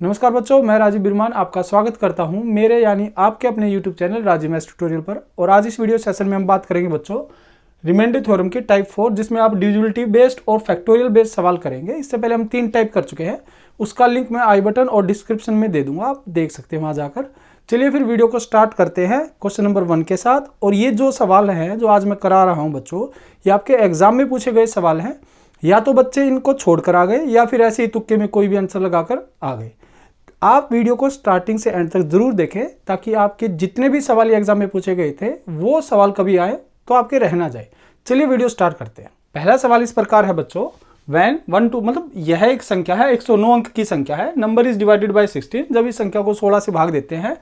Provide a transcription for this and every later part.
नमस्कार बच्चों, मैं राजीव बिरमान आपका स्वागत करता हूं मेरे यानी आपके अपने YouTube channel Rajeev maths tutorial पर। और आज इस वीडियो सेशन में हम बात करेंगे बच्चों रिमाइंडर थ्योरम के टाइप 4, जिसमें आप डिविजिबिलिटी बेस्ड और फैक्टोरियल बेस्ड सवाल करेंगे। इससे पहले हम 3 टाइप कर चुके हैं, उसका लिंक मैं आई बटन और डिस्क्रिप्शन में दे दूंगा, आप देख सकते हैं वहां जाकर। चलिए फिर वीडियो को स्टार्ट करते हैं क्वेश्चन नंबर 1 के साथ। और ये जो सवाल हैं जो आज मैं करा रहा हूँ बच्चों, ये आपके एग्जाम में पूछे गए सवाल हैं। या तो बच्चे इनको छोड़कर आ गए या फिर ऐसे ही तुक्के में कोई भी आंसर लगाकर आ गए। आप वीडियो को स्टार्टिंग से एंड तक जरूर देखें ताकि आपके जितने भी सवाल एग्जाम में पूछे गए थे वो सवाल कभी आए तो आपके रह ना जाए। चलिए वीडियो स्टार्ट करते हैं। पहला सवाल इस प्रकार है बच्चों, व्हेन 1 2 मतलब यह एक संख्या है, 109 अंक की संख्या है, नंबर इज डिवाइडेड बाय 16। जब इस संख्या को 16 से भाग देते हैं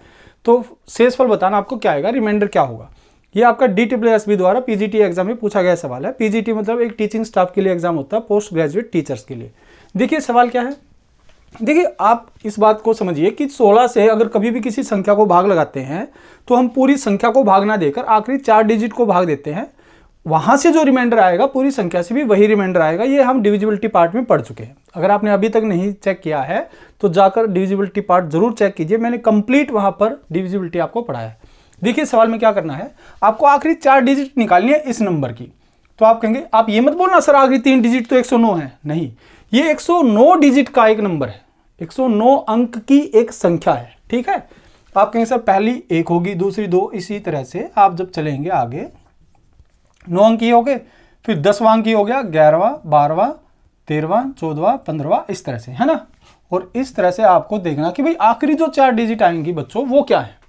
तो शेषफल बताना आपको क्या आएगा, रिमाइंडर क्या होगा। ये आपका DSSB द्वारा PGT एग्जाम में पूछा गया सवाल है। PGT मतलब एक टीचिंग स्टाफ के लिए एग्जाम होता है, पोस्ट ग्रेजुएट टीचर्स के लिए। देखिए सवाल क्या है। देखिए आप इस बात को समझिए कि 16 से अगर कभी भी किसी संख्या को भाग लगाते हैं तो हम पूरी संख्या को भाग ना देकर आखिरी 4 डिजिट को भाग देते हैं। वहां से जो रिमाइंडर आएगा पूरी संख्या से भी वही रिमाइंडर आएगा। ये हम डिविजिबिलिटी पार्ट में पढ़ चुके हैं। अगर आपने अभी तक नहीं चेक किया है तो जाकर डिविजिबिलिटी पार्ट जरूर चेक कीजिए, मैंने कंप्लीट वहां पर डिविजिबिलिटी आपको पढ़ाया है। देखिए सवाल में क्या करना है, आपको आखिरी 4 डिजिट निकालनी है इस नंबर की। तो आप कहेंगे, आप ये मत बोलना सर आखिरी 3 डिजिट तो 109 है। नहीं, ये 109 डिजिट का एक नंबर है, 109 अंक की एक संख्या है। ठीक है, आप कहेंगे सर पहली 1 होगी, दूसरी 2, इसी तरह से आप जब चलेंगे आगे 9 अंक की हो गए, फिर 10वां अंक की हो गया, 11वां, 12वां, 13वां, 14वां, 15वां, इस तरह से, है ना। और इस तरह से आपको देखना कि भाई आखिरी जो 4 डिजिट आएंगी बच्चों वो क्या है।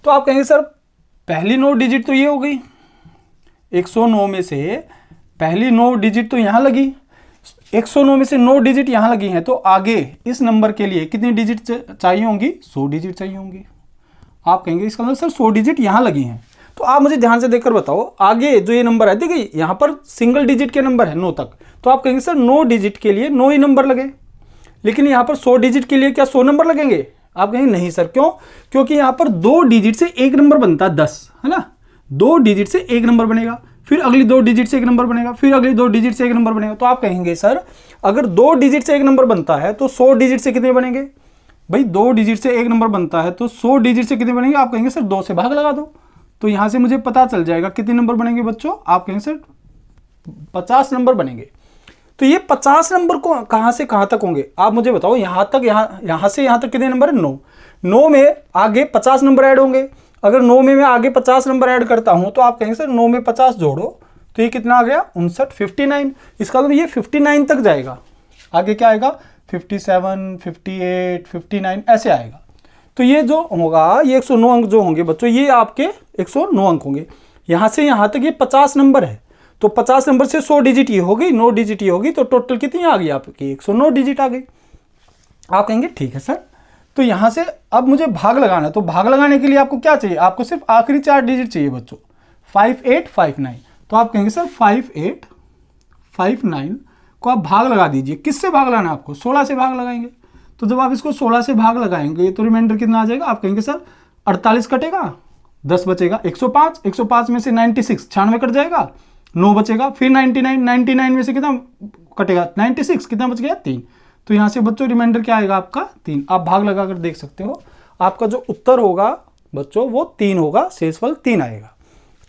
तो आप कहेंगे सर पहली 9 डिजिट तो ये हो गई, 109 में से पहली 9 डिजिट तो यहां लगी, 109 में से 9 डिजिट यहां लगी हैं, तो आगे इस नंबर के लिए कितनी डिजिट चाहिए होंगी, 100 डिजिट चाहिए होंगी। आप कहेंगे इसका मतलब सर 100 डिजिट यहां लगी हैं। तो आप मुझे ध्यान से देखकर बताओ, आगे जो ये नंबर है, देखिए यहां पर सिंगल डिजिट के नंबर है 9 तक, तो आप कहेंगे सर 9 डिजिट के लिए 9 ही नंबर लगे। लेकिन यहां पर 100 डिजिट के लिए क्या 100 नंबर लगेंगे? आप कहेंगे नहीं सर, क्यों? क्योंकि यहां पर 2 डिजिट से एक नंबर बनता है 10, है ना। 2 डिजिट से एक नंबर बनेगा, फिर अगली 2 डिजिट से एक नंबर बनेगा, फिर अगली 2 डिजिट से एक नंबर बनेगा। तो आप कहेंगे सर अगर 2 डिजिट से एक नंबर बनता है तो 100 डिजिट से कितने बनेंगे? भाई 2 डिजिट से एक नंबर बनता है तो 100 डिजिट से कितने बनेंगे? आप कहेंगे सर 2 से भाग लगा दो, तो यहां से मुझे पता चल जाएगा कितने नंबर बनेंगे बच्चों। आप कहेंगे सर 50 नंबर बनेंगे। तो ये 50 नंबर को कहां से कहां तक होंगे आप मुझे बताओ। यहां तक यहां से यहां तक कितने नंबर है? 9। 9 में आगे 50 नंबर ऐड होंगे। अगर 9 में मैं आगे 50 नंबर ऐड करता हूं तो आप कहेंगे सर 9 में 50 जोड़ो तो ये कितना आ गया? 59, 59। इसका मतलब ये 59 तक जाएगा। आगे क्या आएगा? 57, 58, 59 ऐसे आएगा। तो ये जो होगा, ये 109 अंक जो होंगे बच्चों, ये आपके 109 अंक होंगे। यहां से यहां तक ये 50 नंबर है, तो 50 नंबर से 100 डिजिट ये होगी, 9 डिजिट ये होगी, तो टोटल कितनी आ गई आपकी? 109 डिजिट आ गई। आप कहेंगे ठीक है सर, तो यहां से अब मुझे भाग लगाना है। तो भाग लगाने के लिए आपको क्या चाहिए? आपको सिर्फ आखिरी 4 डिजिट चाहिए बच्चों, 5859। तो आप कहेंगे सर 5859 को आप भाग लगा दीजिए। किससे भाग लगाना है आपको? 16 से भाग लगाएंगे। तो जब आप इसको 16 से भाग लगाएंगे तो रिमाइंडर कितना आ जाएगा? आप कहेंगे सर 48 कटेगा, 10 बचेगा, 105, 105 में से 96 96 कट जाएगा, 9 बचेगा, फिर 99, 99 में से कितना कटेगा? 96, कितना बच गया? 3। तो यहां से बच्चों रिमाइंडर क्या आएगा आपका? 3। आप भाग लगाकर देख सकते हो, आपका जो उत्तर होगा बच्चों वो 3 होगा, शेषफल 3 आएगा।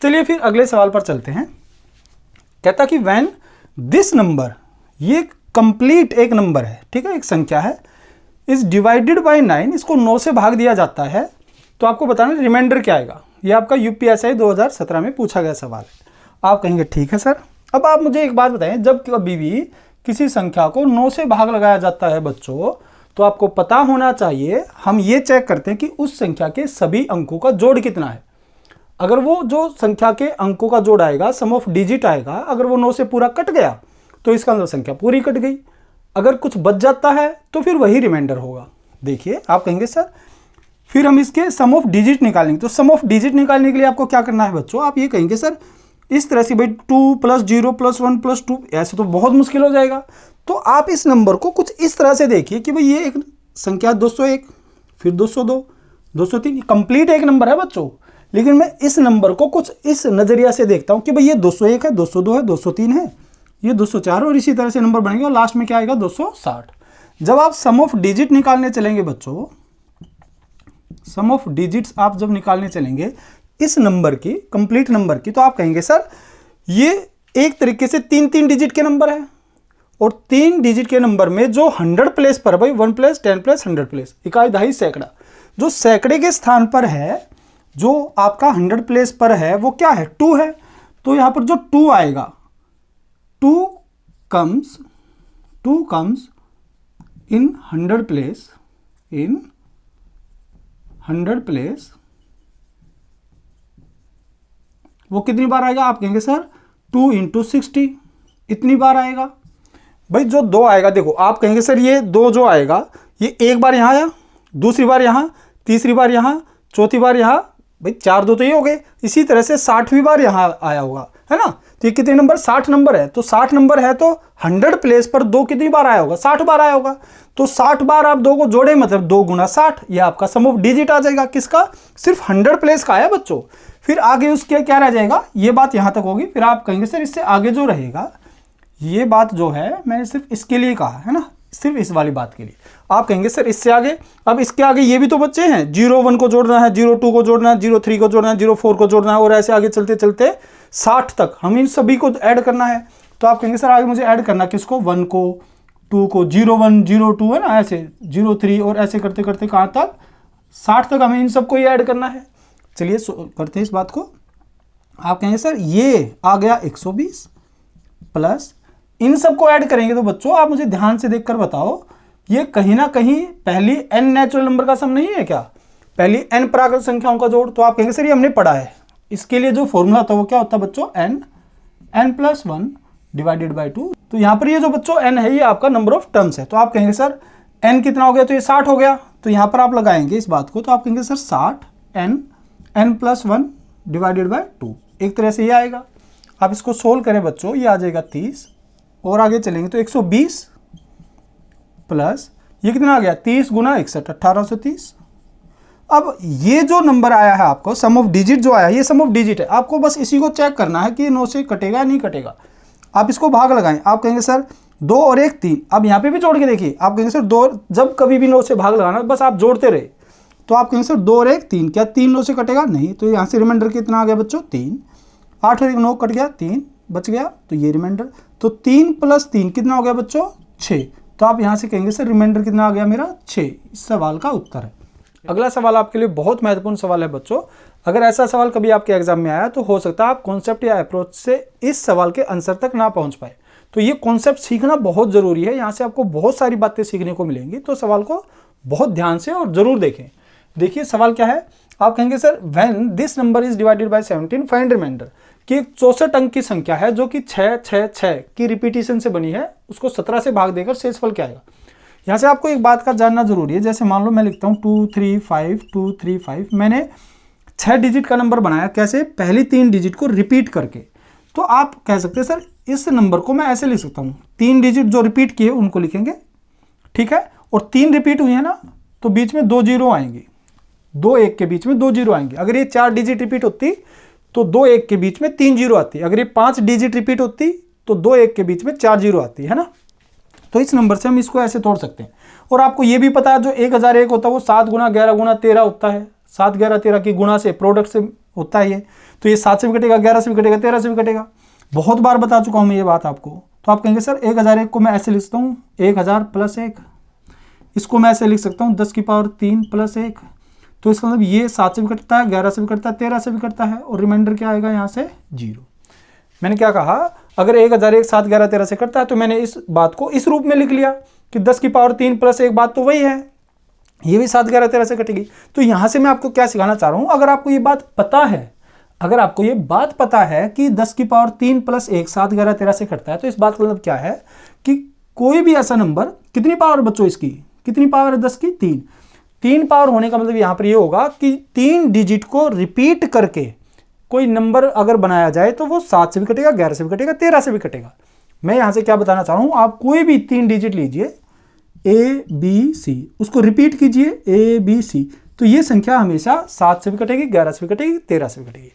चलिए फिर अगले सवाल पर चलते हैं। कहता कि व्हेन दिस नंबर, ये कंप्लीट एक नंबर है, ठीक है, एक संख्या है, इज डिवाइडेड बाय 9, इसको 9 से भाग दिया जाता है, तो आपको बताना रिमाइंडर क्या आएगा। ये आपका UPSI 2017 में पूछा गया सवाल है। आप कहेंगे ठीक है सर। अब आप मुझे एक बात बताएं, जब कभी भी किसी संख्या को 9 से भाग लगाया जाता है बच्चों, तो आपको पता होना चाहिए, हम ये चेक करते हैं कि उस संख्या के सभी अंकों का जोड़ कितना है। अगर वो जो संख्या के अंकों का जोड़ आएगा, सम ऑफ डिजिट आएगा, अगर वो 9 से पूरा कट गया तो इसका मतलब संख्या पूरी कट गई। अगर कुछ बच जाता है तो फिर वही रिमाइंडर होगा। देखिए आप कहेंगे सर फिर हम इसके सम ऑफ डिजिट निकालेंगे। तो सम ऑफ डिजिट निकालने के लिए आपको क्या करना है बच्चों? आप ये कहेंगे सर इस तरह से, भाई 2 + 0 + 1 + 2, ऐसे तो बहुत मुश्किल हो जाएगा। तो आप इस नंबर को कुछ इस तरह से देखिए कि भाई ये एक संख्या 201, फिर 202, 203, कंप्लीट एक नंबर है बच्चों। लेकिन मैं इस नंबर को कुछ इस नजरिया से देखता हूं कि भाई ये 201 है, 202 है, 203 है, ये 204, और इसी तरह से नंबर बनेंगे और लास्ट में क्या आएगा? 260। जब आप सम ऑफ डिजिट निकालने चलेंगे बच्चों, सम ऑफ डिजिट्स आप जब निकालने चलेंगे इस नंबर की, कंप्लीट नंबर की, तो आप कहेंगे सर ये एक तरीके से 3-3 डिजिट के नंबर है, और 3 डिजिट के नंबर में जो 100 प्लेस पर, भाई 1 प्लस 10 प्लस 100 प्लेस, इकाई दहाई सैकड़ा, जो सैकड़े के स्थान पर है, जो आपका 100 प्लेस पर है, वो क्या है, 2 है। तो यहां पर जो 2 आएगा, 2 comes in 100 place, in 100 place, वो कितनी बार आएगा, आप कहेंगे सर 2 × 60, इतनी बार आएगा। भाई जो 2 आएगा, देखो आप कहेंगे सर ये 2 जो आएगा, ये एक बार यहां आया, दूसरी बार यहां, तीसरी बार यहां, चौथी बार यहां, भाई 4 2 तो ये हो गए। इसी तरह से 60वीं बार यहां आया होगा, है ना। तो ये कितने नंबर, 60 नंबर है। तो 60 नंबर है तो 100 प्लेस पर 2 कितनी बार आया होगा, 60 बार आया होगा। तो 60 बार आप 2 को जोड़े, मतलब 2 × 60, ये आपका सम ऑफ डिजिट आ जाएगा। किसका, सिर्फ 100 प्लेस का आया बच्चों। फिर आगे उसके क्या रह जाएगा, ये बात यहां तक होगी। फिर आप कहेंगे सर इससे आगे जो रहेगा, ये बात जो है मैंने सिर्फ इसके लिए कहा है ना, सिर्फ इस वाली बात के लिए। आप कहेंगे सर इससे आगे, अब इसके आगे ये भी तो बच्चे हैं, 0 1 को जोड़ना है, 0 2 को जोड़ना है, 0 3 को जोड़ना है, 0 4 को जोड़ना है, और ऐसे आगे चलते चलते 60 तक हम इन सभी को ऐड करना है। तो आप कहेंगे सर आगे मुझे ऐड करना किसको, 1 को, 2 को, 0 1 0 2 है ना, ऐसे 0 3, और ऐसे करते करते कहाँ तक, 60 तक हमें इन सबको ही ऐड करना है। चलिए करते हैं इस बात को। आप कहेंगे सर ये आ गया 120 प्लस, इन सबको ऐड करेंगे तो बच्चों आप मुझे ध्यान से देखकर बताओ, ये कहीं ना कहीं पहली n नेचुरल नंबर का सम नहीं है क्या, पहली n प्राकृत संख्याओं का जोड़। तो आप कहेंगे सर ये हमने पढ़ा है, इसके लिए जो फॉर्मूला होता है वो क्या होता है बच्चों, n + 1 डिवाइडेड बाई 2। तो यहाँ पर ये जो बच्चों n है, ये आपका नंबर ऑफ टर्म्स है। तो आप कहेंगे सर n कितना हो गया, तो ये 60 हो गया। तो यहाँ पर आप लगाएंगे इस बात को, तो आप कहेंगे सर 60 n + 1 डिवाइडेड बाई 2, एक तरह से ये आएगा। आप इसको सोल्व करें बच्चों, ये आ जाएगा 30, और आगे चलेंगे तो 120 प्लस ये कितना आ गया, 30 × 61 1830। अब ये जो नंबर आया है आपको, सम ऑफ डिजिट जो आया है, ये सम ऑफ डिजिट है। आपको बस इसी को चेक करना है कि 9 से कटेगा या नहीं कटेगा। आप इसको भाग लगाएं, आप कहेंगे सर 2 और 1 3, अब यहाँ पे भी जोड़ के देखिए। आप कहेंगे सर 2, जब कभी भी 9 से भाग लगाना बस आप जोड़ते रहे। तो आप कहेंगे सर 2 और 1 3, क्या 3 9 से कटेगा, नहीं। तो यहाँ से रिमाइंडर कितना आ गया बच्चों, 3, 8 और 1 9 कट गया, 3 बच गया, तो ये रिमाइंडर। तो 3 + 3 कितना हो गया बच्चों, 6। तो आप यहाँ से कहेंगे सर रिमाइंडर कितना आ गया मेरा, 6। इस सवाल का उत्तर है। अगला सवाल आपके लिए बहुत महत्वपूर्ण सवाल है बच्चों। अगर ऐसा सवाल कभी आपके एग्जाम में आया तो हो सकता है आप कॉन्सेप्ट या अप्रोच से इस सवाल के आंसर तक ना पहुंच पाए। तो ये कॉन्सेप्ट सीखना बहुत ज़रूरी है, यहाँ से आपको बहुत सारी बातें सीखने को मिलेंगी। तो सवाल को बहुत ध्यान से और ज़रूर देखें। देखिए सवाल क्या है, आप कहेंगे sir when this number is divided by 17 find remainder, कि एक 64 अंक की संख्या है जो कि 6 6 6 की रिपीटिशन से बनी है, उसको 17 से भाग देकर शेषफल क्या आएगा। यहाँ से आपको एक बात का जानना जरूरी है। जैसे मान लो मैं लिखता हूँ 2 3 5 2 3 5, मैंने 6 डिजिट का नंबर बनाया, कैसे, पहली 3 डिजिट को रिपीट करके। तो आप कह सकते हैं सर इस नंबर को मैं ऐसे लिख सकता हूँ, 3 डिजिट जो रिपीट किए उनको लिखेंगे, ठीक है, और 3 रिपीट हुई है ना, तो बीच में 2 0 आएंगे, 2 1 के बीच में 2 0 आएंगे। अगर ये 4 डिजिट रिपीट होती तो 2 1 के बीच में 3 0 आती। अगर ये 5 डिजिट रिपीट होती तो 2 1 के बीच में 4 0 आती है ना। तो इस नंबर से हम इसको ऐसे तोड़ सकते हैं। और आपको ये भी पता है जो 1001 होता है वो 7 × 11 × 13 होता है, 7 11 13 की गुणा से, प्रोडक्ट से होता है ये। तो ये 7 से भी कटेगा, 11 से भी कटेगा, 13 से भी कटेगा। बहुत बार बता चुका हूँ मैं ये बात आपको। तो आप कहेंगे सर 1001 को मैं ऐसे लिख सकता हूँ 1000 + 1, इसको मैं ऐसे लिख सकता हूँ 10 की पावर 3 + 1। तो इसका मतलब ये 7 से भी कटता है, 11 से भी कटता है, 13 से भी कटता है, और रिमाइंडर क्या आएगा यहाँ से 0। मैंने क्या कहा, अगर 1001 7 11 13 से कटता है तो मैंने इस बात को इस रूप में लिख लिया कि 10 की पावर 3 + 1 बात तो वही है, ये भी 7 11 13 से कटेगी। तो यहाँ से मैं आपको क्या सिखाना चाह रहा हूँ, अगर आपको ये बात पता है, अगर आपको ये बात पता है कि 10 की पावर 3 + 1 7 11 13 से कटता है, तो इस बात का मतलब क्या है कि कोई भी ऐसा नंबर, कितनी पावर बच्चों इसकी, कितनी पावर है 10 की 3 पावर होने का मतलब यहाँ पर ये होगा कि 3 डिजिट को रिपीट करके कोई नंबर अगर बनाया जाए तो वो 7 से भी कटेगा, 11 से भी कटेगा, 13 से भी कटेगा। मैं यहाँ से क्या बताना चाह रहा हूँ, आप कोई भी 3 डिजिट लीजिए ABC, उसको रिपीट कीजिए ABC, तो ये संख्या हमेशा 7 से भी कटेगी, 11 से भी कटेगी, 13 से भी कटेगी।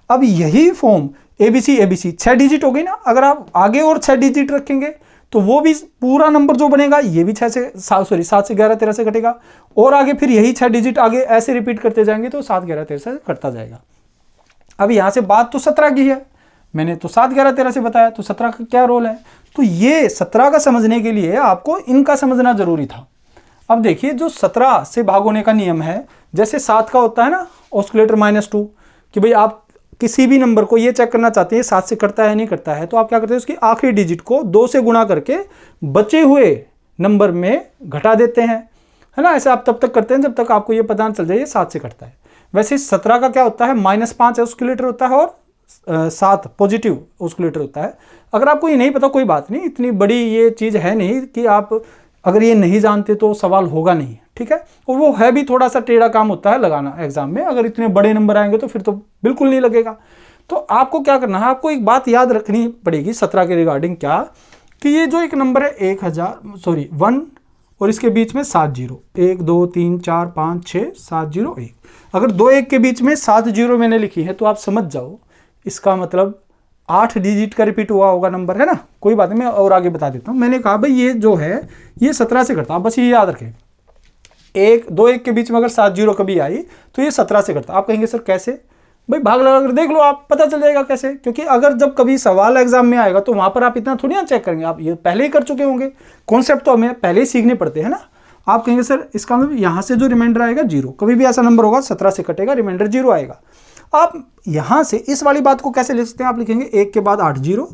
अब यही फॉर्म ABC 6 डिजिट हो गई ना। अगर आप आगे और 6 डिजिट रखेंगे तो वो भी पूरा नंबर जो बनेगा ये भी 7 से 11 13 से कटेगा, और आगे फिर यही 6 डिजिट आगे ऐसे रिपीट करते जाएंगे तो 7 11 13 से कटता जाएगा। अब यहाँ से बात तो 17 की है, मैंने तो 7 11 13 से बताया, तो 17 का क्या रोल है? तो ये 17 का समझने के लिए आपको इनका समझना जरूरी था। अब देखिए जो 17 से भाग होने का नियम है, जैसे 7 का होता है ना ऑस्कुलेटर -2, कि भाई आप किसी भी नंबर को ये चेक करना चाहते हैं 7 से कटता है नहीं कटता है, तो आप क्या करते हैं उसकी आखिरी डिजिट को 2 से गुणा करके बचे हुए नंबर में घटा देते हैं, है ना। ऐसे आप तब तक करते हैं जब तक आपको ये पता चल जाए 7 से कटता है। वैसे 17 का क्या होता है, -5 ऑस्कुलेटर होता है और 7 पॉजिटिव ऑस्कुलेटर होता है। अगर आपको ये नहीं पता कोई बात नहीं, इतनी बड़ी ये चीज़ है नहीं कि आप अगर ये नहीं जानते तो सवाल होगा नहीं, ठीक है। और वो है भी थोड़ा सा टेढ़ा काम होता है लगाना एग्जाम में, अगर इतने बड़े नंबर आएंगे तो फिर तो बिल्कुल नहीं लगेगा। तो आपको क्या करना है, आपको एक बात याद रखनी पड़ेगी 17 के रिगार्डिंग, क्या कि ये जो एक नंबर है 1 और इसके बीच में 7 जीरो, 1 2 3 4 5 6 7 0 1, अगर 2 1 के बीच में 7 जीरो मैंने लिखी है तो आप समझ जाओ इसका मतलब 8 डिजिट का रिपीट हुआ होगा नंबर, है ना। कोई बात नहीं, मैं और आगे बता देता हूँ। मैंने कहा भाई ये जो है ये 17 से करता, आप बस ये याद रखें, 2 1 के बीच में अगर 7 जीरो कभी आई तो ये 17 से करता। आप कहेंगे सर कैसे? भाई भाग लगा कर देख लो, आप पता चल जाएगा कैसे, क्योंकि अगर जब कभी सवाल एग्जाम में आएगा तो वहां पर आप इतना थोड़ी ना चेक करेंगे, आप ये पहले ही कर चुके होंगे, कॉन्सेप्ट तो हमें पहले ही सीखने पड़ते हैं ना। आप कहेंगे सर इसका मतलब यहाँ से जो रिमाइंडर आएगा 0, कभी भी ऐसा नंबर होगा 17 से कटेगा, रिमाइंडर 0 आएगा। आप यहाँ से इस वाली बात को कैसे लिख सकते हैं, आप लिखेंगे 1 के बाद 8 जीरो,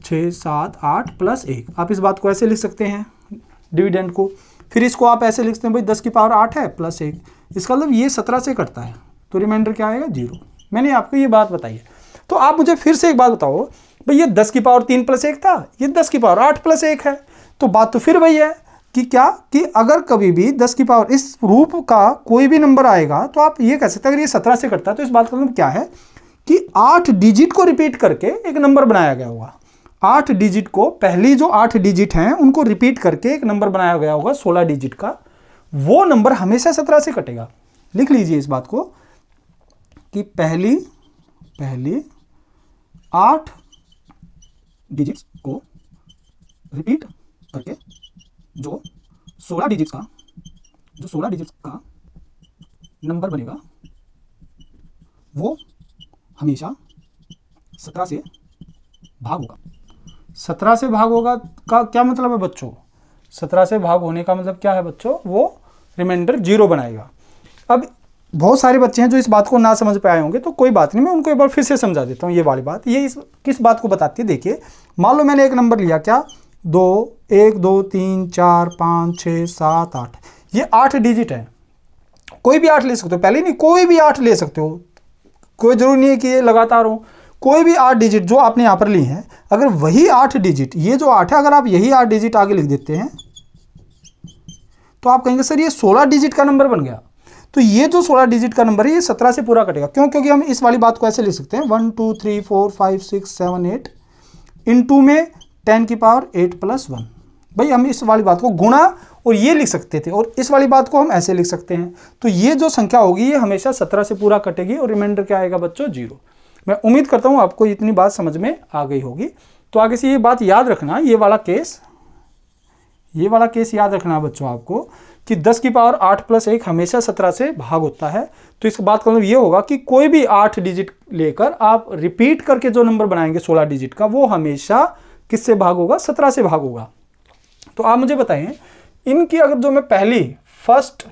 6 7 8 प्लस 1, आप इस बात को ऐसे लिख सकते हैं डिविडेंड को। फिर इसको आप ऐसे लिख सकते हैं भाई 10 की पावर 8 है प्लस 1, इसका मतलब ये 17 से कटता है तो रिमाइंडर क्या आएगा 0। मैंने आपको ये बात बताई है। तो आप मुझे फिर से एक बात बताओ, भाई ये 10 की पावर 3 प्लस 1 था, ये 10 की पावर 8 प्लस 1 है, तो बात तो फिर वही है कि क्या कि अगर कभी भी 10 की पावर इस रूप का कोई भी नंबर आएगा तो आप ये कह सकते हैं अगर ये 17 से कटता है तो इस बात का मतलब क्या है कि 8 डिजिट को रिपीट करके एक नंबर बनाया गया होगा। 8 डिजिट को, पहली जो 8 डिजिट हैं उनको रिपीट करके एक नंबर बनाया गया होगा 16 डिजिट का, वो नंबर हमेशा 17 से कटेगा। लिख लीजिए इस बात को कि पहली 8 डिजिट्स को रिपीट करके जो 16 डिजिट्स का नंबर बनेगा वो हमेशा 17 से भाग होगा। 17 से भाग होगा का क्या मतलब है बच्चों? 17 से भाग होने का मतलब क्या है बच्चों? वो रिमाइंडर 0 बनाएगा। अब बहुत सारे बच्चे हैं जो इस बात को ना समझ पाए होंगे, तो कोई बात नहीं, मैं उनको एक बार फिर से समझा देता हूँ। ये वाली बात ये किस बात को बताती है, देखिए मान लो मैंने एक नंबर लिया, क्या 1 2 3 4 5 6 7 8, ये 8 डिजिट है, कोई भी 8 ले सकते हो, पहले नहीं कोई भी 8 ले सकते हो, कोई जरूरी नहीं है कि ये लगातार हो, कोई भी 8 डिजिट जो आपने यहाँ पर ली है, अगर वही 8 डिजिट, ये जो 8 है, अगर आप यही 8 डिजिट आगे लिख देते हैं तो आप कहेंगे सर ये 16 डिजिट का नंबर बन गया। तो ये जो 16 डिजिट का नंबर है ये 17 से पूरा कटेगा। क्यों? क्योंकि हम इस वाली बात को ऐसे लिख सकते हैं 1 2 3 4 5 6 7 8 इनटू में 10 की पावर 8 प्लस 1। भाई हम इस वाली बात को गुणा और ये लिख सकते थे, और इस वाली बात को हम ऐसे लिख सकते हैं। तो ये जो संख्या होगी ये हमेशा 17 से पूरा कटेगी और रिमाइंडर क्या आएगा बच्चों? 0। मैं उम्मीद करता हूँ आपको इतनी बात समझ में आ गई होगी। तो आगे से ये बात याद रखना, ये वाला केस याद रखना बच्चों आपको कि 10 की पावर 8 प्लस 1 हमेशा 17 से भाग होता है। तो इस बात का मतलब ये होगा कि कोई भी 8 डिजिट लेकर आप रिपीट करके जो नंबर बनाएंगे 16 डिजिट का, वो हमेशा किससे भाग होगा? 17 से भाग होगा। तो आप मुझे बताएं इनकी अगर जो मैं पहली first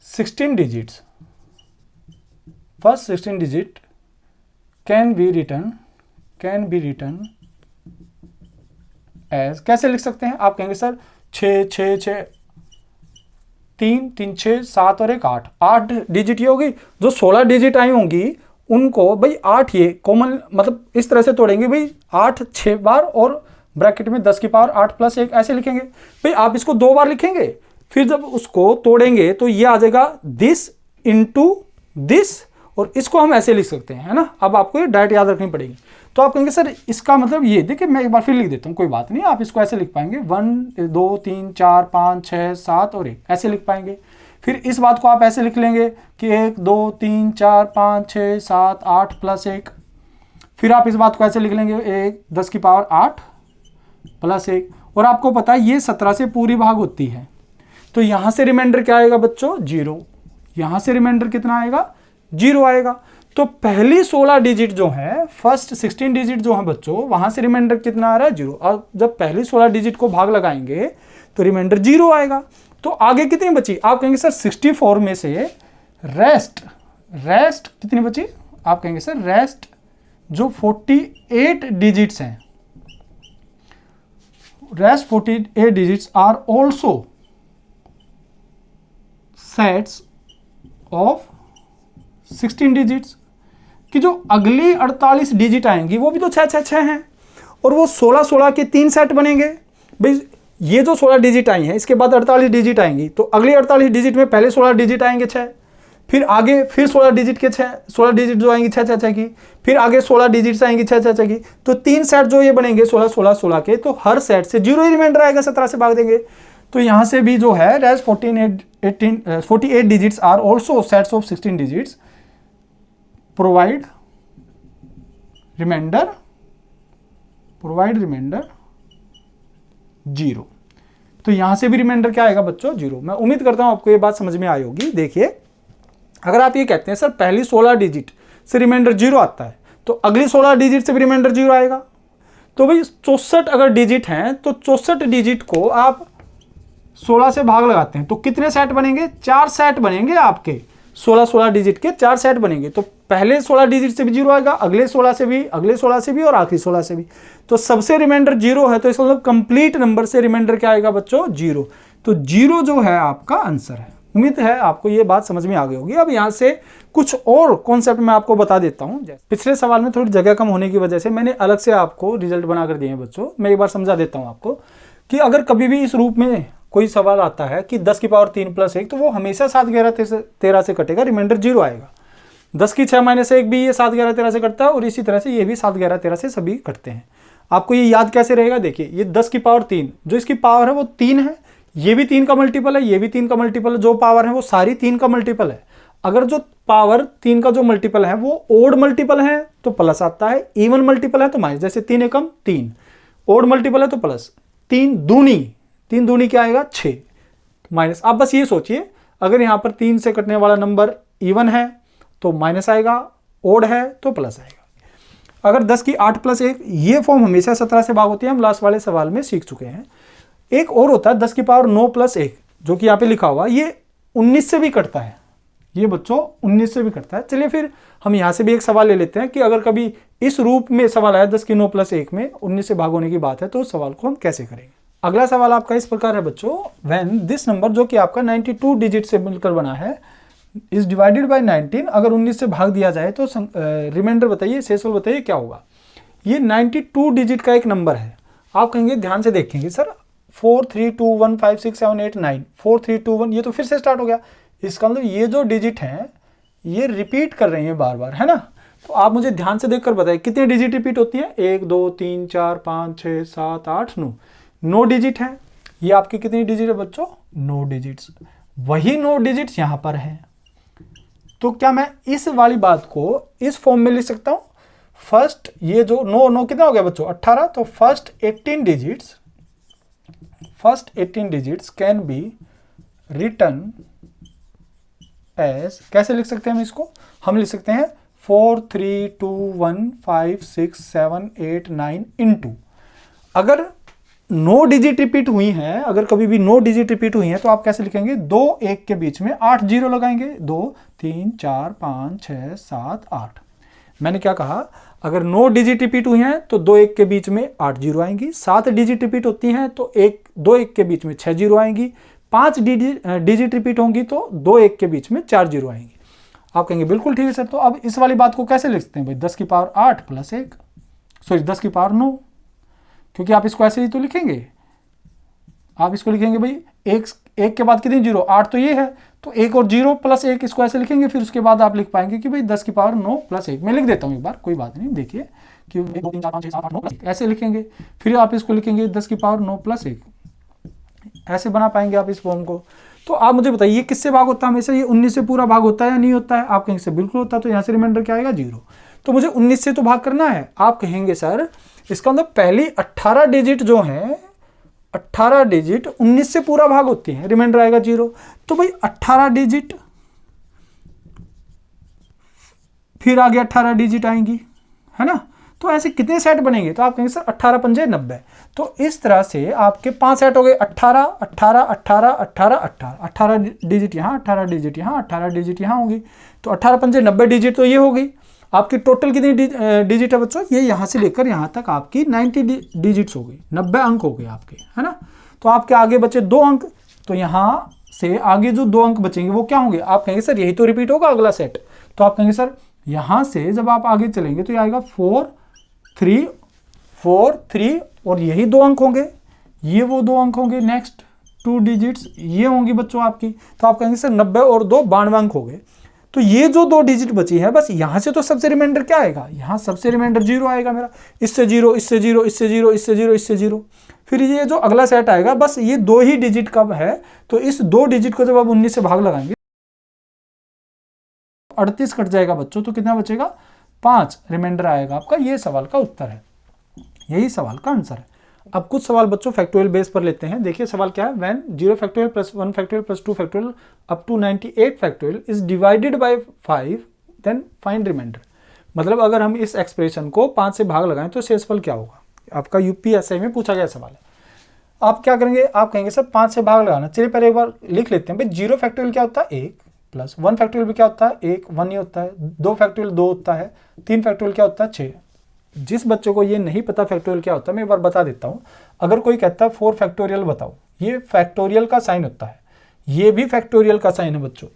16 digit can be written as, कैसे लिख सकते हैं? आप कहेंगे सर 6 6 6 3 3 6 7 और 1 8 डिजिट ये होगी। जो 16 डिजिट आई होंगी उनको भाई 8 ये कॉमन मतलब इस तरह से तोड़ेंगे भाई 8 6 बार और ब्रैकेट में 10 की पावर 8 प्लस 1 ऐसे लिखेंगे। भाई आप इसको 2 बार लिखेंगे, फिर जब उसको तोड़ेंगे तो ये आ जाएगा दिस इंटू दिस, और इसको हम ऐसे लिख सकते हैं, है ना। अब आपको ये डायरेक्ट याद रखनी पड़ेगी। तो आप कहेंगे सर इसका मतलब ये, देखिए मैं एक बार फिर लिख देता हूँ, कोई बात नहीं, आप इसको ऐसे लिख पाएंगे 1 2 3 4 5 6 7 और 1 ऐसे लिख पाएंगे। फिर इस बात को आप ऐसे लिख लेंगे कि 1 2 3 4 5 6 7 8 प्लस 1। फिर आप इस बात को ऐसे लिख लेंगे 10 की पावर 8 प्लस 1, और आपको पता है ये 17 से पूरी भाग होती है, तो यहां से रिमाइंडर क्या आएगा बच्चों 0, यहां से रिमाइंडर कितना आएगा 0 आएगा। तो पहली 16 डिजिट जो है, फर्स्ट 16 डिजिट जो है बच्चों, वहां से रिमाइंडर कितना आ रहा है 0, और जब पहली 16 डिजिट को भाग लगाएंगे तो रिमाइंडर 0 आएगा। तो आगे कितनी बची, आप कहेंगे सर 64 में से रेस्ट कितनी बची, आप कहेंगे सर रेस्ट जो 48 डिजिट्स हैं, rest 48 digits are also sets of 16 digits, कि जो अगली 48 डिजिट आएंगी वो भी तो 6 हैं, और वो 16 के 3 सेट बनेंगे। भाई ये जो 16 डिजिट आई हैं इसके बाद 48 डिजिट आएंगी, तो अगली 48 डिजिट में पहले 16 डिजिट आएंगे 6, फिर आगे फिर 16 डिजिट के 16 डिजिट जो आएंगी 6 की, फिर आगे 16 डिजिट्स आएंगी 6 की, तो 3 सेट जो ये बनेंगे 16 के, तो हर सेट से 0 ही रिमाइंडर आएगा, 17 से भाग देंगे। तो यहां से भी जो है rest 48 digits are also sets of 16 digits provide remainder 0। तो यहां से भी रिमाइंडर क्या आएगा बच्चों 0। मैं उम्मीद करता हूं आपको ये बात समझ में आई होगी। देखिए अगर आप ये कहते हैं सर पहली 16 डिजिट से रिमाइंडर 0 आता है, तो अगली 16 डिजिट से भी रिमाइंडर 0 आएगा। तो भाई 64 अगर डिजिट हैं तो 64 डिजिट को आप 16 से भाग लगाते हैं तो कितने सेट बनेंगे, 4 सेट बनेंगे आपके, 16 डिजिट के 4 सेट बनेंगे। तो पहले 16 डिजिट से भी 0 आएगा, अगले 16 से भी, अगले 16 से भी, और आखिरी 16 से भी। तो सबसे रिमाइंडर 0 है, तो इसका मतलब कंप्लीट नंबर से रिमाइंडर क्या आएगा बच्चों 0। तो 0 जो है आपका आंसर है। उम्मीद है आपको ये बात समझ में आ गई होगी। अब यहाँ से कुछ और कॉन्सेप्ट मैं आपको बता देता हूँ। पिछले सवाल में थोड़ी जगह कम होने की वजह से मैंने अलग से आपको रिजल्ट बनाकर दिए हैं बच्चों। मैं एक बार समझा देता हूँ आपको कि अगर कभी भी इस रूप में कोई सवाल आता है कि 10 की पावर 3 प्लस 1, तो वो हमेशा 7 11 13 से कटेगा, रिमाइंडर 0 आएगा। 10 की 6 माइनस 1 भी ये 7 11 13 से कटता है, और इसी तरह से ये भी 7 11 13 से सभी कटते हैं। आपको ये याद कैसे रहेगा, देखिए ये 10 की पावर 3, जो इसकी पावर है वो 3 है, ये भी 3 का मल्टीपल है, ये भी 3 का मल्टीपल है, जो पावर है वो सारी 3 का मल्टीपल है। अगर जो पावर 3 का जो मल्टीपल है वो ओड मल्टीपल है तो प्लस आता है, इवन मल्टीपल है तो माइनस। जैसे 3 एकम 3, ओड मल्टीपल है तो प्लस, 3 दूनी क्या आएगा 6 माइनस। आप बस ये सोचिए अगर यहाँ पर 3 से कटने वाला नंबर इवन है तो माइनस आएगा, ओड है तो प्लस आएगा। अगर 10 की 8 प्लस 1, ये फॉर्म हमेशा 17 से भाग होती है, हम लास्ट वाले सवाल में सीख चुके हैं। एक और होता है 10 की पावर 9 प्लस 1, जो कि यहाँ पे लिखा हुआ, ये 19 से भी कटता है, ये बच्चों 19 से भी कटता है। चलिए फिर हम यहाँ से भी एक सवाल ले लेते हैं कि अगर कभी इस रूप में सवाल आया 10 की 9 प्लस 1 में 19 से भाग होने की बात है, तो उस सवाल को हम कैसे करेंगे। अगला सवाल आपका इस प्रकार है बच्चों, व्हेन दिस नंबर जो कि आपका 92 डिजिट से मिलकर बना है इज डिवाइडेड बाय 19, अगर 19 से भाग दिया जाए तो रिमाइंडर बताइए, शेषफल बताइए क्या होगा। ये 92 डिजिट का एक नंबर है। आप कहेंगे ध्यान से देखेंगे सर 4 3 2 1 5 6 7 8 9 4 3 2 1, ये तो फिर से स्टार्ट हो गया। इसका मतलब ये जो डिजिट हैं ये रिपीट कर रही हैं बार बार, है ना। तो आप मुझे ध्यान से देखकर बताइए कितनी डिजिट रिपीट होती है, 1 2 3 4 5 6 7 8 9 डिजिट है। ये आपकी कितनी डिजिट है बच्चों 9 डिजिट्स। वही 9 डिजिट्स यहाँ पर है, तो क्या मैं इस वाली बात को इस फॉर्म में लिख सकता हूँ। फर्स्ट ये जो 9 कितना हो गया बच्चों 18, तो first 18 digits can be written as, कैसे लिख सकते हैं हम इसको, हम लिख सकते हैं 4 3 2 1 5 6 7 8 9 इनटू, अगर 9 डिजिट रिपीट हुई हैं, अगर कभी भी 9 डिजिट रिपीट हुई हैं तो आप कैसे लिखेंगे, 2 1 के बीच में 8 जीरो लगाएंगे, 2 3 4 5 6 7 8। मैंने क्या कहा, अगर 9 डिजिट रिपीट हुई हैं तो 2 1 के बीच में 8 जीरो आएंगी, 7 डिजिट रिपीट होती हैं तो 2 1 के बीच में 6 जीरो आएंगी, 5 डिजिट रिपीट होंगी तो 2 1 के बीच में 4 जीरो आएंगी। आप कहेंगे बिल्कुल ठीक है सर, तो अब इस वाली बात को कैसे लिखते हैं भाई, 10 की पावर 8 प्लस 1, सॉरी 10 की पावर 9, क्योंकि आप इसको ऐसे ही तो लिखेंगे, आप इसको लिखेंगे भाई एक के बाद कितनी जीरो, 8 तो ये है, तो 1 और 0 प्लस 1 इसको ऐसे लिखेंगे, फिर उसके बाद आप लिख पाएंगे कि भाई 10 की पावर 9 प्लस 1। मैं लिख देता हूँ एक बार, कोई बात नहीं, देखिए कि 1 2 3 4 5 6 7 8 9 ऐसे लिखेंगे, फिर आप इसको लिखेंगे 10 की पावर 9 प्लस 1, ऐसे बना पाएंगे आप इस फॉर्म को। तो आप मुझे बताइए ये किससे भाग होता है हमेशा, ये 19 से पूरा भाग होता है या नहीं होता है। आप कहेंगे से बिल्कुल होता है, तो यहाँ से रिमाइंडर क्या आएगा 0। तो मुझे 19 से तो भाग करना है। आप कहेंगे सर इसका मतलब पहली 18 डिजिट जो है, 18 डिजिट 19 से पूरा भाग होती है, रिमाइंडर आएगा 0। तो भाई 18 डिजिट फिर आगे 18 डिजिट आएंगी, है ना। तो ऐसे कितने सेट बनेंगे, तो आप कहेंगे सर 18 पंजे 90। तो इस तरह से आपके 5 सेट हो गए, 18 18 18 18 18 18 डिजिट यहाँ, 18 डिजिट यहाँ, 18 डिजिट यहाँ होगी। तो 18 पंजे 90 डिजिट तो ये हो गई। आपकी टोटल कितनी डिजिट है बच्चों, ये यहाँ से लेकर यहाँ तक आपकी 90 डिजिट्स हो गई, 90 अंक हो गए आपके, है ना। तो आपके आगे बचे 2 अंक, तो यहाँ से आगे जो 2 अंक बचेंगे वो क्या होंगे, आप कहेंगे सर यही तो रिपीट होगा अगला सेट। तो आप कहेंगे सर यहाँ से जब आप आगे चलेंगे तो ये आएगा 4 3 4 3 और यही 2 अंक होंगे, ये वो 2 अंक होंगे, नेक्स्ट 2 डिजिट्स ये होंगी बच्चों आपकी। तो आप कहेंगे सर 90 और 2 92 अंक हो गए। तो ये जो 2 डिजिट बची है, बस यहाँ से तो सबसे रिमाइंडर क्या आएगा, यहाँ सबसे रिमाइंडर 0 आएगा मेरा, इससे 0 इससे 0 इससे 0 इससे 0 इससे 0। फिर ये जो अगला सेट आएगा बस ये 2 ही डिजिट कब है, तो इस 2 डिजिट को जब आप 19 से भाग लगाएंगे 38 कट जाएगा बच्चों, तो कितना बचेगा 5 रिमाइंडर आएगा आपका। ये सवाल का उत्तर है, यही सवाल का आंसर है। अब कुछ सवाल बच्चों फैक्टोरियल बेस पर लेते हैं। देखिए सवाल क्या है, when 0 factorial plus 1 factorial plus 2 factorial up to 98 factorial is divided by 5 then find remainder. मतलब अगर हम इस एक्सप्रेशन को 5 से भाग लगाएं तो शेषफल क्या होगा, आपका यूपीएससी में पूछा गया सवाल है। आप क्या करेंगे, आप कहेंगे सर 5 से भाग लगाना। चलिए पहले एक बार लिख लेते हैं भाई, 0 फैक्टोरियल क्या होता है 1, प्लस 1 फैक्टोरियल भी क्या होता है 1 1 ही होता है, 2 फैक्टोरियल 2 होता है, 3 फैक्टोरियल क्या होता है 6। जिस बच्चों को ये नहीं पता फैक्टोरियल क्या होता है, मैं एक बार बता देता हूँ। अगर कोई कहता है 4 फैक्टोरियल बताओ, ये फैक्टोरियल का साइन होता है, ये भी फैक्टोरियल का साइन है बच्चों।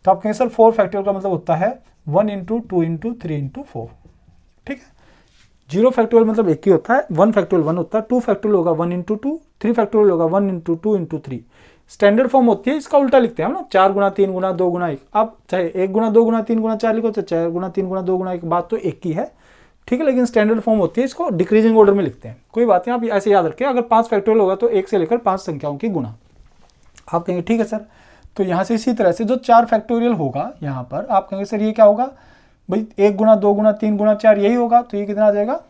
तो आप कहेंगे सर 4 फैक्टोरियल का मतलब होता है 1 इंटू 2 इंटू 3 इंटू 4, ठीक है। 0 फैक्टोरियल मतलब एक ही होता है, 1 फैक्टोरियल 1 होता है, 2 फैक्टोरियल होगा 1 इंटू 2, 3 फैक्टोरियल होगा 1 इंटू 2 इंटू 3। स्टैंडर्ड फॉर्म होती है, इसका उल्टा लिखते हैं हम ना, 4 गुना 3 गुना 2 गुना 1। आप चाहे 1 गुना 2 गुना 3 गुना 4 लिखो, चाहे 4 गुना 3 गुना 2 गुना 1, बात तो एक ही है, ठीक है। लेकिन स्टैंडर्ड फॉर्म होती है, इसको डिक्रीजिंग ऑर्डर में लिखते हैं, कोई बात नहीं, आप ऐसे याद रखें। अगर 5 फैक्टोरियल होगा तो 1 से लेकर 5 संख्याओं की गुना। आप कहेंगे ठीक है सर, तो यहाँ से इसी तरह से जो 4 फैक्टोरियल होगा यहाँ पर, आप कहेंगे सर ये क्या होगा भाई, 1 गुना 2 गुना 3 गुना 4 यही होगा, तो ये कितना आ जाएगा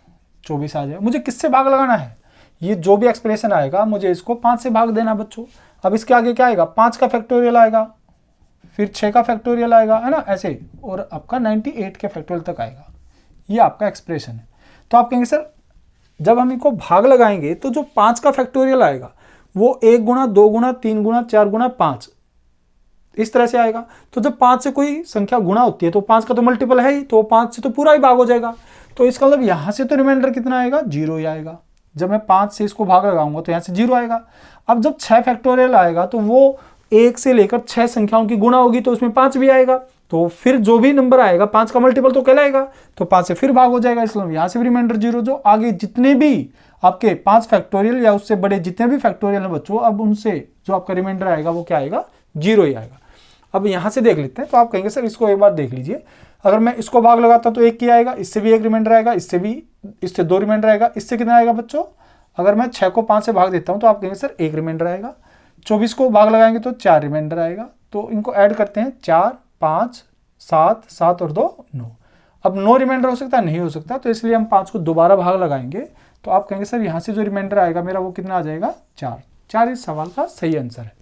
24 आ जाएगा। मुझे किससे भाग लगाना है, ये जो भी एक्सप्रेशन आएगा मुझे इसको 5 से भाग देना बच्चों। अब इसके आगे क्या आएगा, 5 का फैक्टोरियल आएगा, फिर 6 का फैक्टोरियल आएगा, है ना, ऐसे, और आपका 98 के फैक्टोरियल तक आएगा। ये आपका एक्सप्रेशन है। तो आप कहेंगे सर जब हम इनको भाग लगाएंगे तो जो 5 का फैक्टोरियल आएगा वो 1 गुना 2 गुना 3 गुना 4 गुना 5 इस तरह से आएगा। तो जब 5 से कोई संख्या गुणा होती है तो 5 का तो मल्टीपल है ही, तो 5 से तो पूरा ही भाग हो जाएगा। तो इसका मतलब यहाँ से तो रिमाइंडर कितना आएगा, 0 ही आएगा। जब मैं 5 से इसको भाग लगाऊंगा तो यहाँ से 0 आएगा। अब जब 6 फैक्टोरियल आएगा तो वो 1 से लेकर 6 संख्याओं की गुणा होगी, तो उसमें 5 भी आएगा। तो फिर जो भी नंबर आएगा 5 का मल्टीपल तो कहलाएगा, तो 5 से फिर भाग हो जाएगा, इसलिए यहाँ से भी रिमाइंडर 0। जो आगे जितने भी आपके 5 फैक्टोरियल या उससे बड़े जितने भी फैक्टोरियल हैं बच्चों, अब उनसे जो आपका रिमाइंडर आएगा वो क्या आएगा, 0 ही आएगा। अब यहाँ से देख लेते हैं। तो आप कहेंगे सर इसको एक बार देख लीजिए, अगर मैं इसको भाग लगाता हूँ तो 1 ही आएगा, इससे भी 1 रिमाइंडर आएगा, इससे 2 रिमाइंडर आएगा, इससे कितना आएगा बच्चों, अगर मैं 6 को 5 से भाग देता हूँ तो आप कहेंगे सर 1 रिमाइंडर आएगा। 24 को भाग लगाएंगे तो 4 रिमाइंडर आएगा। तो इनको ऐड करते हैं, 4 5 7 7 और 2 9। अब 9 रिमाइंडर हो सकता है, नहीं हो सकता, तो इसलिए हम 5 को दोबारा भाग लगाएंगे। तो आप कहेंगे सर यहाँ से जो रिमाइंडर आएगा मेरा वो कितना आ जाएगा, 4। 4 इस सवाल का सही आंसर है।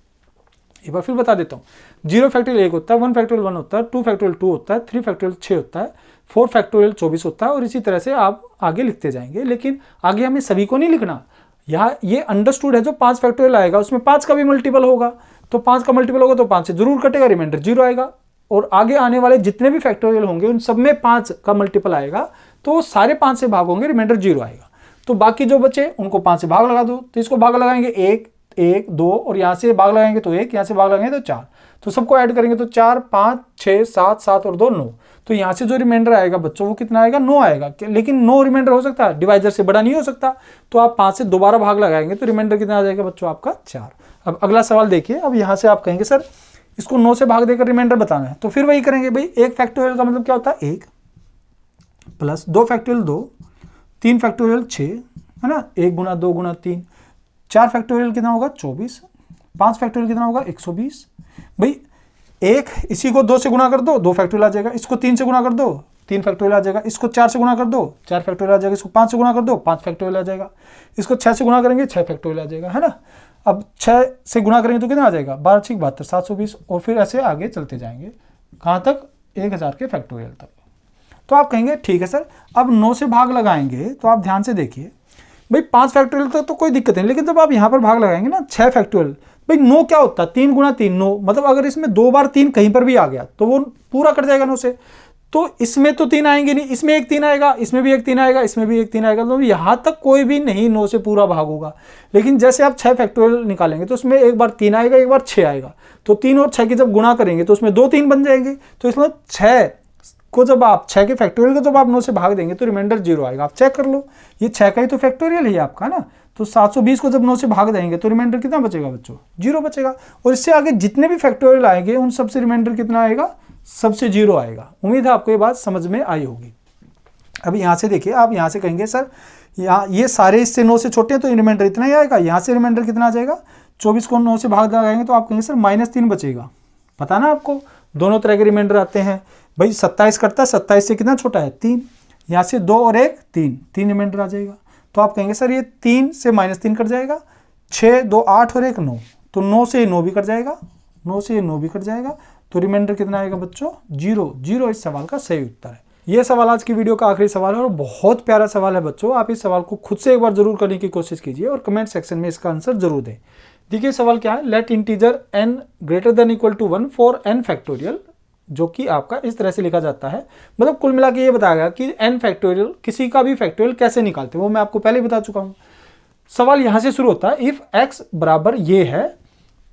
एक बार फिर बता देता हूँ, 0 फैक्टोरियल 1 होता है, 1 फैक्टोरियल 1 होता है, 2 फैक्टोरियल 2 होता है, 3 फैक्टोरियल 6 होता है, 4 फैक्टोरियल 24 होता है, और इसी तरह से आप आगे लिखते जाएंगे। लेकिन आगे हमें सभी को नहीं लिखना, यहाँ ये अंडरस्टूड है जो 5 फैक्टोरियल आएगा उसमें 5 का भी मल्टीपल होगा, तो 5 का मल्टीपल होगा तो 5 से जरूर कटेगा, रिमाइंडर 0 आएगा। और आगे आने वाले जितने भी फैक्टोरियल होंगे उन सब में 5 का मल्टीपल आएगा, तो सारे 5 से भाग होंगे, रिमाइंडर 0 आएगा। तो बाकी जो बचे उनको 5 से भाग लगा दो। तो इसको भाग लगाएंगे 1 1 2, और यहाँ से भाग लगाएंगे तो 1, यहाँ से भाग लगाएंगे तो 4, तो सबको ऐड करेंगे तो 4 5 6 7 7 और 2 9। तो यहाँ से जो रिमाइंडर आएगा बच्चों वो कितना आएगा, 9 आएगा। लेकिन 9 रिमाइंडर हो सकता है, डिवाइजर से बड़ा नहीं हो सकता, तो आप 5 से दोबारा भाग लगाएंगे तो रिमाइंडर कितना आ जाएगा बच्चों आपका, 4। अब अगला सवाल देखिए। अब यहाँ से आप कहेंगे सर इसको 9 से भाग देकर रिमाइंडर बताना है, तो फिर वही करेंगे भाई। 1 फैक्टोरियल का मतलब क्या होता है 1, प्लस 2 फैक्टोरियल 2, 3 फैक्टोरियल 6, है ना, 1 गुना 2 गुना 3, 4 फैक्टोरियल कितना होगा 24, 5 फैक्टोरियल कितना होगा 120। भाई 1 इसी को 2 से गुना कर दो, 2 फैक्टोरियल आ जाएगा, इसको 3 से गुना कर दो, 3 फैक्टोरियल आ जाएगा। इसको 4 से गुणा कर दो, 4 फैक्टोरियल आ जाएगा। इसको 5 से गुणा कर दो, 5 फैक्टोरियल आ जाएगा। इसको 6 से गुणा करेंगे, 6 फैक्टोरियल आ जाएगा, है ना। अब 6 से गुणा करेंगे तो कितना आ जाएगा, 12 6 72, 720, और फिर ऐसे आगे चलते जाएंगे कहाँ तक, 1000 के फैक्टोरियल तक। तो आप कहेंगे ठीक है सर, अब 9 से भाग लगाएंगे तो आप ध्यान से देखिए भाई, 5 फैक्टोरियल तक तो कोई दिक्कत नहीं, लेकिन जब आप यहाँ पर भाग लगाएंगे ना 6 फैक्टोरियल, भाई 9 क्या होता है, 3 गुणा 3 9, मतलब अगर इसमें 2 बार 3 कहीं पर भी आ गया तो वो पूरा कट जाएगा 9 से। तो इसमें तो 3 आएंगे नहीं, इसमें एक 3 आएगा, इसमें भी एक 3 आएगा, इसमें भी एक 3 आएगा, तो यहाँ तक कोई भी नहीं 9 से पूरा भाग होगा। लेकिन जैसे आप 6 फैक्टोरियल निकालेंगे तो उसमें एक बार 3 आएगा, एक बार 6 आएगा, तो 3 और 6 की जब गुणा करेंगे तो उसमें 2 3 बन जाएंगे। तो इसमें 6 को जब आप 6 के फैक्टोरियल को जब आप 9 से भाग देंगे तो रिमाइंडर 0 आएगा। आप चेक कर लो, ये 6 का ही तो फैक्टोरियल है आपका ना। तो 720 को जब 9 से भाग देंगे तो रिमाइंडर कितना बचेगा बच्चों, 0 बचेगा। और इससे आगे जितने भी फैक्टोरियल आएंगे उन सबसे रिमाइंडर कितना आएगा, सबसे 0 आएगा। उम्मीद है आपको ये बात समझ में आई होगी। अब यहाँ से देखिए, आप यहाँ से कहेंगे सर यहाँ ये सारे इससे 9 से छोटे हैं तो रिमाइंडर इतना ही आएगा। यहाँ से रिमाइंडर कितना आ जाएगा, 24 को 9 से भाग लगाएंगे तो आप कहेंगे सर -3 बचेगा। पता ना आपको, दोनों तरह के रिमाइंडर आते हैं भाई। 27 कटता है, 27 से कितना छोटा है 3, यहाँ से 2 और 1 3 रिमाइंडर आ जाएगा। तो आप कहेंगे सर ये 3 से -3 कट जाएगा, 6 2 8 और 1 9, तो 9 से 9 भी कट जाएगा, 9 से 9 भी कट जाएगा, तो रिमाइंडर कितना आएगा बच्चों, 0 इस सवाल का सही उत्तर है। यह सवाल आज की वीडियो का आखिरी सवाल है और बहुत प्यारा सवाल है बच्चों। आप इस सवाल को खुद से एक बार जरूर करने की कोशिश कीजिए और कमेंट सेक्शन में इसका आंसर जरूर दें। देखिए सवाल क्या है, let integer n greater than equal to 1 for n factorial, जो कि आपका इस तरह से लिखा जाता है। मतलब कुल मिला के ये बताया कि n फैक्टोरियल किसी का भी फैक्टोरियल कैसे निकालते हैं वो मैं आपको पहले ही बता चुका हूँ। सवाल यहाँ से शुरू होता है, इफ x बराबर ये है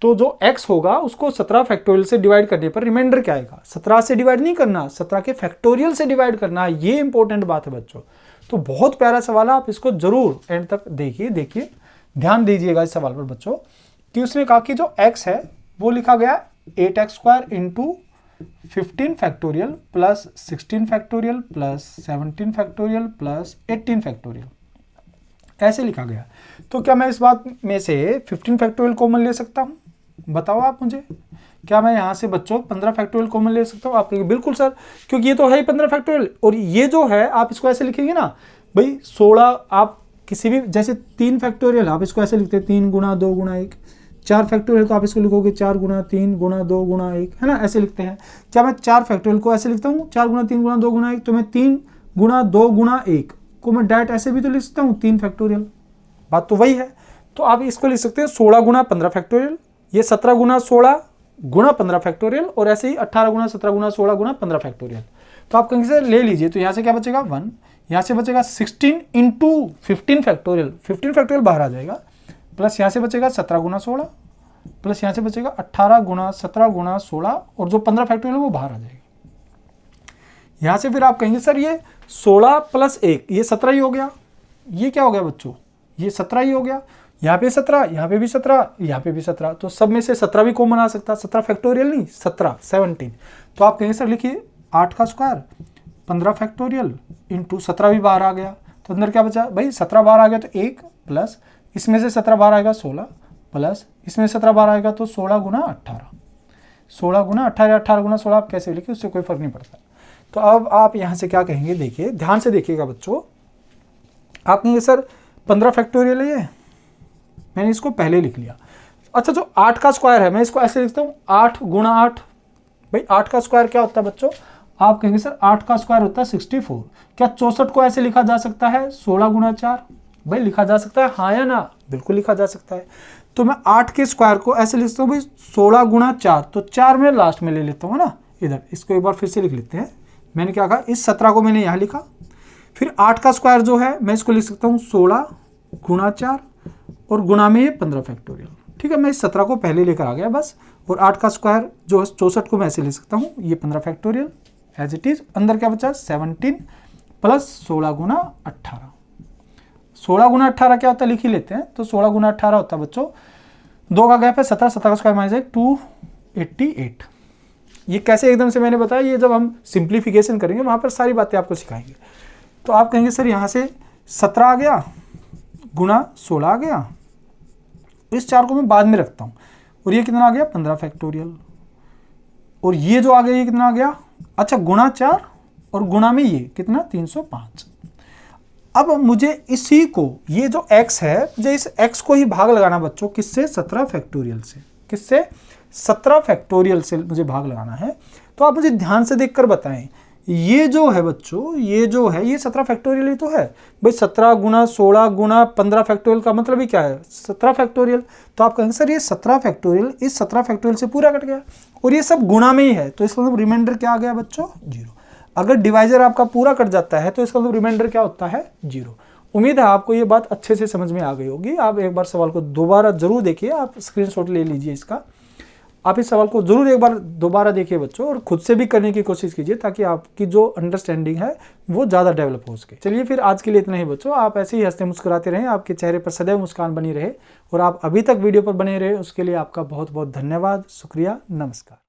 तो जो x होगा उसको 17 फैक्टोरियल से डिवाइड करने पर रिमाइंडर क्या आएगा। 17 से डिवाइड नहीं करना, 17 के फैक्टोरियल से डिवाइड करना, ये इंपॉर्टेंट बात है बच्चों। तो बहुत प्यारा सवाल है, आप इसको जरूर एंड तक देखिए ध्यान दीजिएगा इस सवाल पर बच्चों, कि उसने कहा कि जो x है वो लिखा गया 8x² into 15 factorial plus 16 factorial plus 17 factorial plus 18 factorial, ऐसे लिखा गया। तो क्या मैं इस बात में से 15 फैक्टोरियल कॉमन ले सकता हूँ, बताओ आप मुझे। क्या मैं यहाँ से बच्चों 15 फैक्टोरियल कॉमन ले सकता हूँ? आप कहेंगे बिल्कुल सर, क्योंकि ये तो है ही 15 फैक्टोरियल, और ये जो है आप इसको ऐसे लिखेंगे ना भाई 16, आप किसी भी जैसे 3 फैक्टोरियल आप इसको ऐसे लिखते हैं 3 गुणा 2 गुणा 1, 4 फैक्टोरियल तो आप इसको लिखोगे 4 गुणा 3 गुणा 2 गुणा 1, है ना, ऐसे लिखते हैं। क्या मैं 4 फैक्टोरियल को ऐसे लिखता हूँ 4 गुणा 3 गुणा 2 गुणा 1, तो मैं 3 गुणा 2 गुणा 1 को मैं डायरेक्ट ऐसे भी तो लिख सकता हूँ 3 फैक्टोरियल, बात तो वही है। तो आप इसको लिख सकते हैं 16 गुणा 15 फैक्टोरियल, ये 17 गुणा 16 गुणा 15 फैक्टोरियल, और ऐसे ही 18 गुणा 17 गुणा 16 गुणा 15 फैक्टोरियल। तो आप कहीं से ले लीजिए, तो यहाँ से क्या बचेगा 1, यहाँ से बचेगा 16 इंटू 15 फैक्टोरियल, 15 फैक्टोरियल बाहर आ जाएगा, प्लस यहाँ से बचेगा 17 गुणा 16, प्लस यहाँ से बचेगा 18 गुणा 17 गुणा 16, और जो 15 फैक्टोरियल है वो बाहर आ जाएगा। यहाँ से फिर आप कहेंगे सर ये 16 प्लस 1 ये 17 ही हो गया, ये क्या हो गया बच्चों, ये 17 ही हो गया। यहाँ पे 17, यहाँ पे भी 17, यहाँ पे भी 17, तो सब में से 17 भी कॉमन आ सकता है, 17 फैक्टोरियल नहीं 17। तो आप कहेंगे सर लिखिए 8 का स्क्वायर 15 फैक्टोरियल इंटू 17 भी बाहर आ गया, तो अंदर क्या बचा भाई 17 बाहर आ गया, तो 1 प्लस इसमें से 17 बाहर आएगा 16, प्लस इसमें 17 बाहर आएगा तो 16 गुना 18, 16 गुना 18, 18 गुना 16 आप कैसे लिखिए, उससे कोई फर्क नहीं पड़ता। तो अब आप यहाँ से क्या कहेंगे, देखिए ध्यान से देखिएगा बच्चों, आप कहेंगे सर 15 फैक्टोरियल है ये, मैंने इसको पहले लिख लिया। अच्छा जो 8 का स्क्वायर है मैं इसको ऐसे लिखता हूँ 8 गुणा 8, भाई 8 का स्क्वायर क्या होता है बच्चों, आप कहेंगे सर 8 का स्क्वायर होता है 64। क्या 64 को ऐसे लिखा जा सकता है 16 गुणा 4, भाई लिखा जा सकता है हाँ या ना, बिल्कुल लिखा जा सकता है। तो मैं 8 के स्क्वायर को ऐसे लिखता हूँ भाई 16 गुणा 4, तो 4 में लास्ट में ले लेता हूँ ना, इधर इसको एक बार फिर से लिख लेते हैं। मैंने क्या कहा, इस 17 को मैंने यहाँ लिखा, फिर 8 का स्क्वायर जो है मैं इसको लिख सकता हूँ 16 गुणा 4 और गुणा में ये 15 फैक्टोरियल, ठीक है। मैं इस 17 को पहले लेकर आ गया बस, और 8 का स्क्वायर जो है 64 को मैं ऐसे ले सकता हूँ, ये 15 फैक्टोरियल एज इट इज। अंदर क्या बचा 17 प्लस 16 गुना 18, 16 गुना 18 क्या होता है लिख ही लेते हैं, तो 16 गुना 18 होता है बच्चों 2 का गैप है 17, 17 का स्क्वायर माइनस 288। ये कैसे एकदम से मैंने बताया, ये जब हम सिंप्लीफिकेशन करेंगे वहाँ पर सारी बातें आपको सिखाएंगे। तो आप कहेंगे सर यहाँ से 17 आ गया गुना 16 आ गया, इस 4 को मैं बाद में रखता हूँ, और ये कितना आ गया 15 फैक्टोरियल, और ये जो आ गया ये कितना आ गया, अच्छा गुणा 4 और गुणा में ये कितना 305। अब मुझे इसी को, ये जो x है, मुझे इस x को ही भाग लगाना बच्चों, किससे, 17 फैक्टोरियल से। किससे, 17 फैक्टोरियल से मुझे भाग लगाना है। तो आप मुझे ध्यान से देखकर बताएं, ये जो है बच्चों, ये जो है ये 17 फैक्टोरियल ही तो है भाई। 17 गुना 16 गुना 15 फैक्टोरियल का मतलब ही क्या है, 17 फैक्टोरियल। तो आप कहेंगे सर ये 17 फैक्टोरियल इस 17 फैक्टोरियल से पूरा कट गया, और ये सब गुणा में ही है, तो इसका मतलब रिमाइंडर क्या आ गया बच्चों, 0। अगर डिवाइजर आपका पूरा कट जाता है तो इसका मतलब रिमाइंडर क्या होता है, 0। उम्मीद है आपको ये बात अच्छे से समझ में आ गई होगी। आप एक बार सवाल को दोबारा जरूर देखिए, आप स्क्रीनशॉट ले लीजिए इसका। आप इस सवाल को जरूर एक बार दोबारा देखिए बच्चों, और खुद से भी करने की कोशिश कीजिए, ताकि आपकी जो अंडरस्टैंडिंग है वो ज़्यादा डेवलप हो सके। चलिए फिर आज के लिए इतना ही बच्चों। आप ऐसे ही हंसते मुस्कुराते रहें, आपके चेहरे पर सदैव मुस्कान बनी रहे, और आप अभी तक वीडियो पर बने रहे उसके लिए आपका बहुत बहुत धन्यवाद, शुक्रिया, नमस्कार।